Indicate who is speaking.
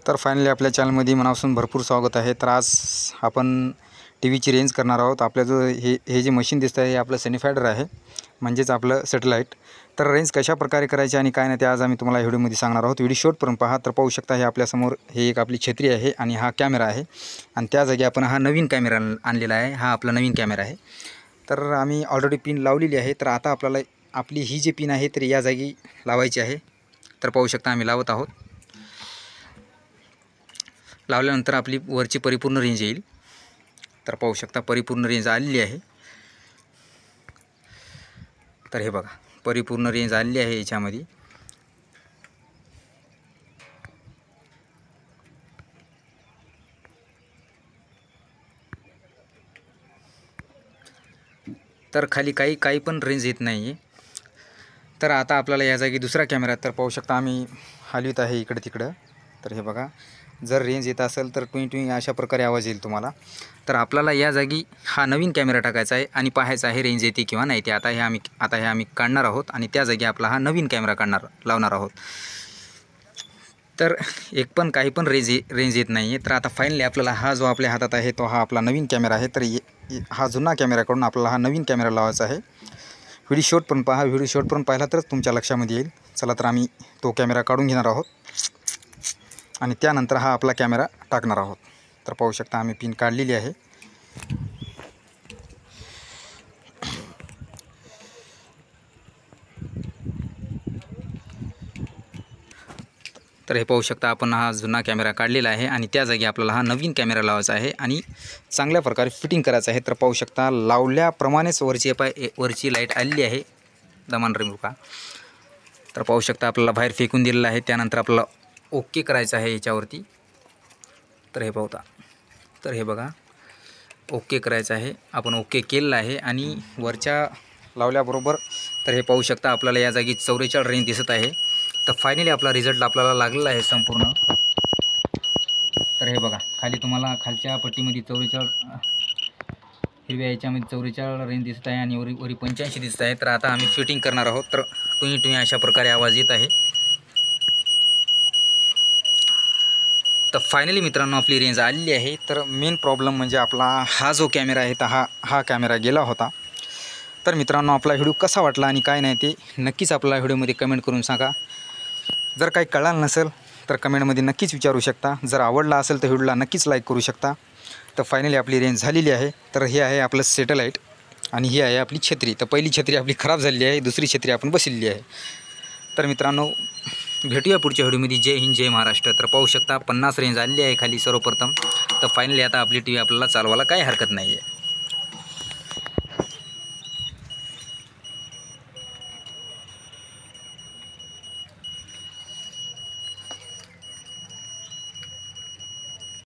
Speaker 1: तर फायनली आपल्या चॅनलमध्ये मनापासून भरपूर स्वागत आहे। तर आज आपण टीव्हीची रेंज करणार आहोत। आपल्या जो हे जे मशीन दिसतं आहे हे आपलं सनीफायडर आहे, म्हणजेच आपलं सॅटेलाइट। तर रेंज कशा प्रकारे करायची आणि काय नाही ते आज आम्ही तुम्हाला व्हिडिओमध्ये सांगणार आहोत। व्हिडिओ शेवटपर्यंत पहा। तर पाहू शकता हे आपल्यासमोर हे एक आपली छत्री आहे आणि हा कॅमेरा आहे आणि त्या जागी आपण हा नवीन कॅमेरा आणलेला आहे। हा आपला नवीन कॅमेरा आहे। तर आम्ही ऑलरेडी पिन लावलेली आहे। तर आता आपल्याला आपली ही जी पिन आहे तर या जागी लावायची आहे। तर पाहू शकता आम्ही लावत आहोत। लावल्यानंतर आपली वरची परिपूर्ण रेंज येईल। तर पाहू शकता परिपूर्ण रेंज आलेली आहे। तर हे बघा परिपूर्ण रेंज आलेली आहे याच्यामध्ये। तर खाली काही पण रेंज येत नाही आहे। तर आता आपल्याला या जागी दुसरा कॅमेरा, तर पाहू शकता आम्ही हलवित आहे इकडे तिकडं। तर हे बघा जर रेंज येत असेल तर ट्विंग ट्विंग अशा प्रकारे आवाज येईल तुम्हाला। तर आपल्याला या जागी हा नवीन कॅमेरा टाकायचा आहे आणि पाहायचा आहे रेंज येते किंवा नाही ते। आता हे आम्ही काढणार आहोत आणि त्या जागी आपला हा नवीन कॅमेरा लावणार आहोत। तर काही पण रेंज येत नाही आहे। तर आता फायनली आपल्याला हा जो आपल्या हातात आहे तो हा आपला नवीन कॅमेरा आहे। तर हा जुना कॅमेराकडून आपल्याला हा नवीन कॅमेरा लावायचा आहे। व्हिडिओ शेवटपर्यंत पहा। व्हिडिओ शेवटपर्यंत पाहिला तरच तुमच्या लक्षामध्ये येईल। चला तर आम्ही तो कॅमेरा काढून घेणार आहोत आणि त्यानंतर हा आपला कॅमेरा टाकणार आहोत। तर पाहू शकता आम्ही पिन काढलेली आहे। तर हे पाहू शकता आपण हा जुना कॅमेरा काढलेला आहे आणि त्या जागी आपल्याला हा नवीन कॅमेरा लावायचा आहे आणि चांगल्या प्रकारे फिटिंग करायचं आहे। तर पाहू शकता लावल्याप्रमाणेच वरची लाईट आलेली आहे। दमान रिमूव्ह का। तर पाहू शकता आपल्याला बाहेर फेकून दिलेलं आहे। त्यानंतर आपल्याला ओके करायचं आहे याच्यावरती। तर हे बघा ओके करायचं आहे। आपण ओके केलेलं आहे आणि वरच्या लावल्याबरोबर तर हे पाहू शकता आपल्याला या जागी 44 रेंज दिसत आहे। तर फायनली आपला रिझल्ट आपल्याला लागलेला आहे संपूर्ण। तर हे बघा खाली तुम्हाला खालच्या पट्टीमध्ये 44 हिरव्या याच्यामध्ये 44 रेंज दिसत आहे आणि वरी 85 दिसत आहे। तर आता आम्ही फिटिंग करणार आहोत। तर टुई अशा प्रकारे आवाज येत आहे। तर फायनली मित्रांनो आपली रेंज आलेली आहे। तर मेन प्रॉब्लेम म्हणजे आपला हा जो कॅमेरा आहे तर हा कॅमेरा गेला होता। तर मित्रांनो आपला व्हिडिओ कसा वाटला आणि काय नाही ते नक्कीच आपल्याला व्हिडिओमध्ये कमेंट करून सांगा। जर काही कळालं नसेल तर कमेंटमध्ये नक्कीच विचारू शकता। जर आवडला असेल तर व्हिडिओला नक्कीच लाईक करू शकता। तर फायनली आपली रेंज झालेली आहे। तर हे आहे आपलं सॅटेलाइट आणि ही आहे आपली छत्री। तर पहिली छत्री आपली खराब झालेली आहे, दुसरी छत्री आपण बसवलेली आहे। तर मित्रांनो भेटूया पुढच्या व्हिडिओमध्ये। जय हिंद जय महाराष्ट्र। तर पाहू शकता 50 रेंज आलेली आहे खाली सर्वप्रथम। तर फायनली आता आपली टीव्ही आपल्याला चालवायला काही हरकत नाही आहे।